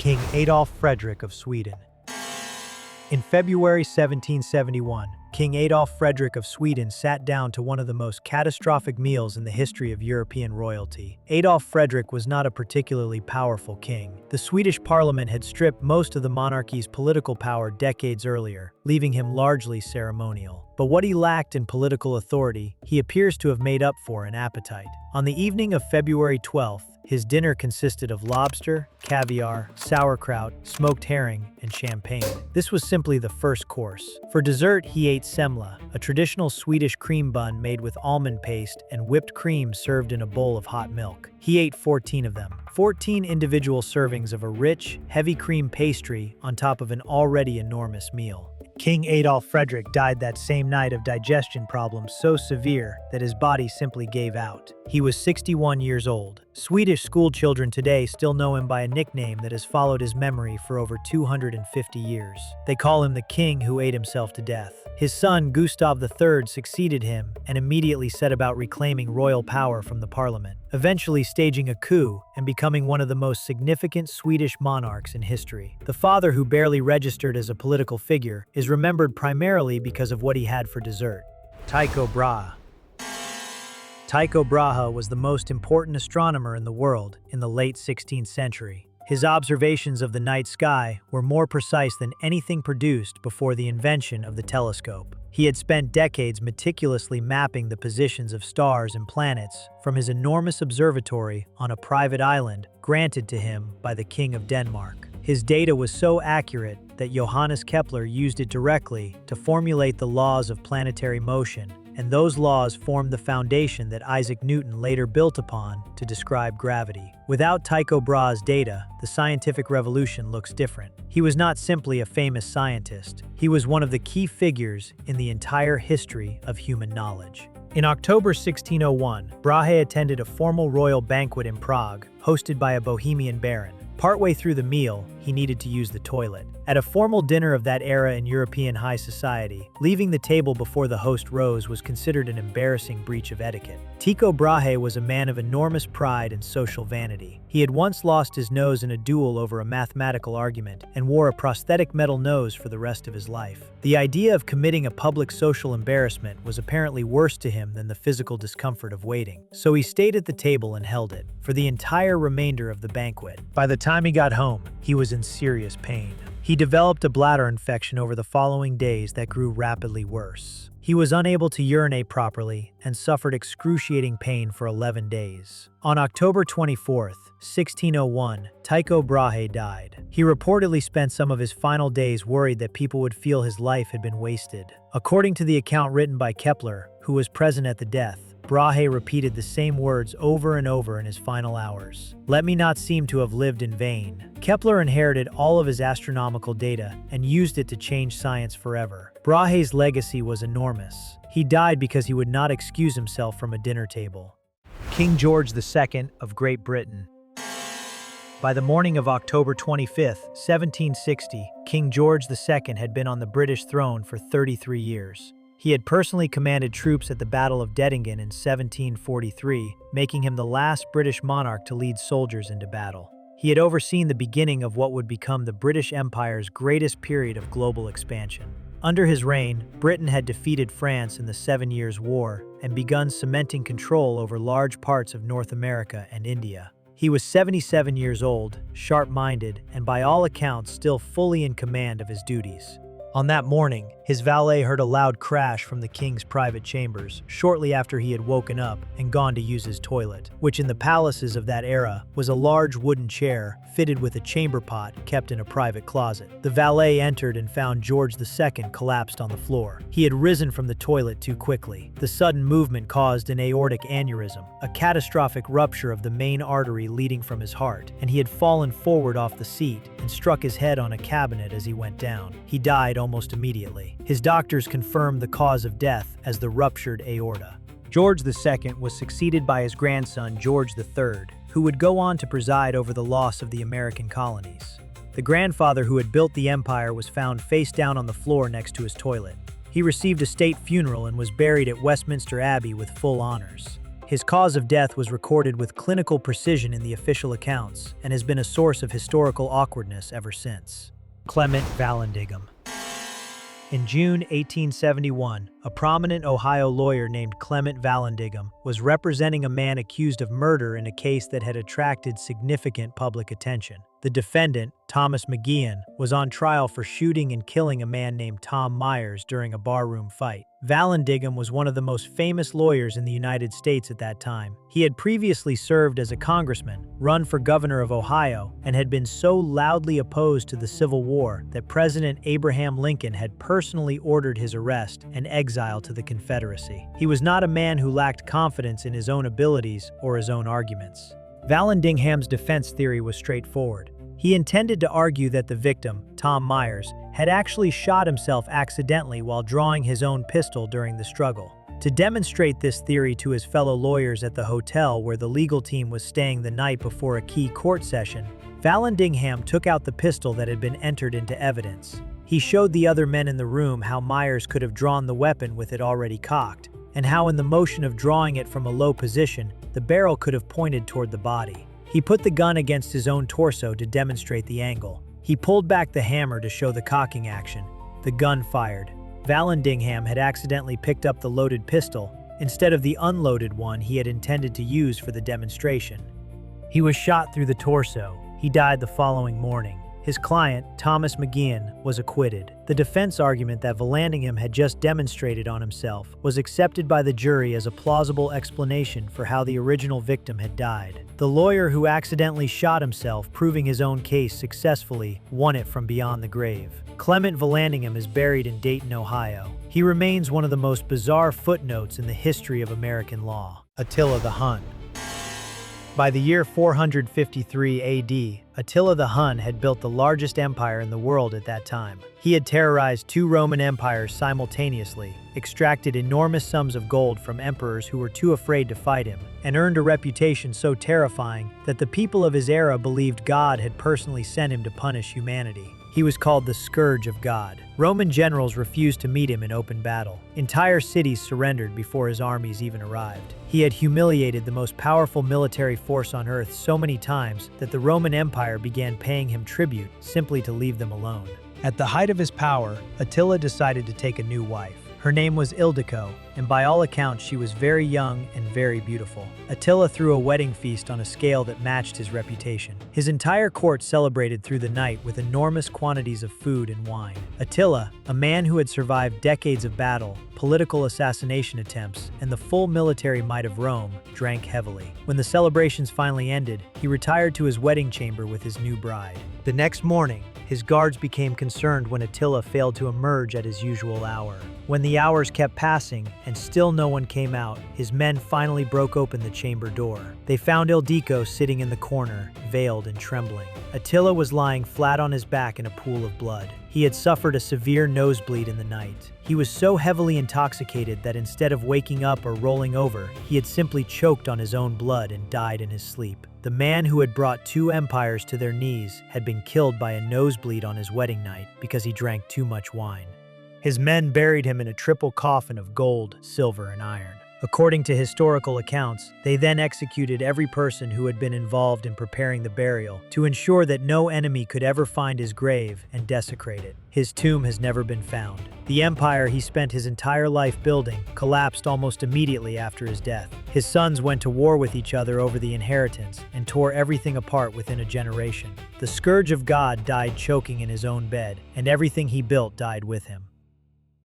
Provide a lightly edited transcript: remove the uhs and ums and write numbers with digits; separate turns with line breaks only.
King Adolf Frederick of Sweden. In February 1771, King Adolf Frederick of Sweden sat down to one of the most catastrophic meals in the history of European royalty. Adolf Frederick was not a particularly powerful king. The Swedish parliament had stripped most of the monarchy's political power decades earlier, leaving him largely ceremonial. But what he lacked in political authority, he appears to have made up for in appetite. On the evening of February 12th, his dinner consisted of lobster, caviar, sauerkraut, smoked herring, and champagne. This was simply the first course. For dessert, he ate semla, a traditional Swedish cream bun made with almond paste and whipped cream served in a bowl of hot milk. He ate 14 of them. 14 individual servings of a rich, heavy cream pastry on top of an already enormous meal. King Adolf Frederick died that same night of digestion problems so severe that his body simply gave out. He was 61 years old. Swedish schoolchildren today still know him by a nickname that has followed his memory for over 250 years. They call him the king who ate himself to death. His son, Gustav III, succeeded him and immediately set about reclaiming royal power from the parliament, eventually staging a coup and becoming one of the most significant Swedish monarchs in history. The father, who barely registered as a political figure, is remembered primarily because of what he had for dessert: Tycho Brahe. Tycho Brahe was the most important astronomer in the world in the late 16th century. His observations of the night sky were more precise than anything produced before the invention of the telescope. He had spent decades meticulously mapping the positions of stars and planets from his enormous observatory on a private island granted to him by the King of Denmark. His data was so accurate that Johannes Kepler used it directly to formulate the laws of planetary motion, and those laws formed the foundation that Isaac Newton later built upon to describe gravity. Without Tycho Brahe's data, the scientific revolution looks different. He was not simply a famous scientist. He was one of the key figures in the entire history of human knowledge. In October 1601, Brahe attended a formal royal banquet in Prague, hosted by a Bohemian baron. Partway through the meal, he needed to use the toilet. At a formal dinner of that era in European high society, leaving the table before the host rose was considered an embarrassing breach of etiquette. Tycho Brahe was a man of enormous pride and social vanity. He had once lost his nose in a duel over a mathematical argument and wore a prosthetic metal nose for the rest of his life. The idea of committing a public social embarrassment was apparently worse to him than the physical discomfort of waiting. So he stayed at the table and held it for the entire remainder of the banquet. By the time he got home, he was in serious pain. He developed a bladder infection over the following days that grew rapidly worse. He was unable to urinate properly and suffered excruciating pain for 11 days. On October 24th, 1601, Tycho Brahe died. He reportedly spent some of his final days worried that people would feel his life had been wasted. According to the account written by Kepler, who was present at the death, Brahe repeated the same words over and over in his final hours: "Let me not seem to have lived in vain." Kepler inherited all of his astronomical data and used it to change science forever. Brahe's legacy was enormous. He died because he would not excuse himself from a dinner table. King George II of Great Britain. By the morning of October 25, 1760, King George II had been on the British throne for 33 years. He had personally commanded troops at the Battle of Dettingen in 1743, making him the last British monarch to lead soldiers into battle. He had overseen the beginning of what would become the British Empire's greatest period of global expansion. Under his reign, Britain had defeated France in the 7 Years' War and begun cementing control over large parts of North America and India. He was 77 years old, sharp-minded, and by all accounts still fully in command of his duties. On that morning, his valet heard a loud crash from the king's private chambers shortly after he had woken up and gone to use his toilet, which in the palaces of that era was a large wooden chair fitted with a chamber pot kept in a private closet. The valet entered and found George II collapsed on the floor. He had risen from the toilet too quickly. The sudden movement caused an aortic aneurysm, a catastrophic rupture of the main artery leading from his heart, and he had fallen forward off the seat and struck his head on a cabinet as he went down. He died almost immediately. His doctors confirmed the cause of death as the ruptured aorta. George II was succeeded by his grandson George III, who would go on to preside over the loss of the American colonies. The grandfather who had built the empire was found face down on the floor next to his toilet. He received a state funeral and was buried at Westminster Abbey with full honors. His cause of death was recorded with clinical precision in the official accounts and has been a source of historical awkwardness ever since. Clement Vallandigham. In June 1871, a prominent Ohio lawyer named Clement Vallandigham was representing a man accused of murder in a case that had attracted significant public attention. The defendant, Thomas McGeehan, was on trial for shooting and killing a man named Tom Myers during a barroom fight. Vallandigham was one of the most famous lawyers in the United States at that time. He had previously served as a congressman, run for governor of Ohio, and had been so loudly opposed to the Civil War that President Abraham Lincoln had personally ordered his arrest and exile to the Confederacy. He was not a man who lacked confidence in his own abilities or his own arguments. Vallandigham's defense theory was straightforward. He intended to argue that the victim, Tom Myers, had actually shot himself accidentally while drawing his own pistol during the struggle. To demonstrate this theory to his fellow lawyers at the hotel where the legal team was staying the night before a key court session, Vallandigham took out the pistol that had been entered into evidence. He showed the other men in the room how Myers could have drawn the weapon with it already cocked, and how in the motion of drawing it from a low position, the barrel could have pointed toward the body. He put the gun against his own torso to demonstrate the angle. He pulled back the hammer to show the cocking action. The gun fired. Vallandigham had accidentally picked up the loaded pistol instead of the unloaded one he had intended to use for the demonstration. He was shot through the torso. He died the following morning. His client, Thomas McGeehan, was acquitted. The defense argument that Vallandigham had just demonstrated on himself was accepted by the jury as a plausible explanation for how the original victim had died. The lawyer who accidentally shot himself, proving his own case successfully, won it from beyond the grave. Clement Vallandigham is buried in Dayton, Ohio. He remains one of the most bizarre footnotes in the history of American law. Attila the Hun. By the year 453 AD, Attila the Hun had built the largest empire in the world at that time. He had terrorized two Roman empires simultaneously, extracted enormous sums of gold from emperors who were too afraid to fight him, and earned a reputation so terrifying that the people of his era believed God had personally sent him to punish humanity. He was called the Scourge of God. Roman generals refused to meet him in open battle. Entire cities surrendered before his armies even arrived. He had humiliated the most powerful military force on earth so many times that the Roman Empire began paying him tribute simply to leave them alone. At the height of his power, Attila decided to take a new wife. Her name was Ildiko, and by all accounts she was very young and very beautiful. Attila threw a wedding feast on a scale that matched his reputation. His entire court celebrated through the night with enormous quantities of food and wine. Attila, a man who had survived decades of battle, political assassination attempts, and the full military might of Rome, drank heavily. When the celebrations finally ended, he retired to his wedding chamber with his new bride. The next morning, his guards became concerned when Attila failed to emerge at his usual hour. When the hours kept passing and still no one came out, his men finally broke open the chamber door. They found Ildiko sitting in the corner, veiled and trembling. Attila was lying flat on his back in a pool of blood. He had suffered a severe nosebleed in the night. He was so heavily intoxicated that instead of waking up or rolling over, he had simply choked on his own blood and died in his sleep. The man who had brought two empires to their knees had been killed by a nosebleed on his wedding night because he drank too much wine. His men buried him in a triple coffin of gold, silver, and iron. According to historical accounts, they then executed every person who had been involved in preparing the burial to ensure that no enemy could ever find his grave and desecrate it. His tomb has never been found. The empire he spent his entire life building collapsed almost immediately after his death. His sons went to war with each other over the inheritance and tore everything apart within a generation. The Scourge of God died choking in his own bed, and everything he built died with him.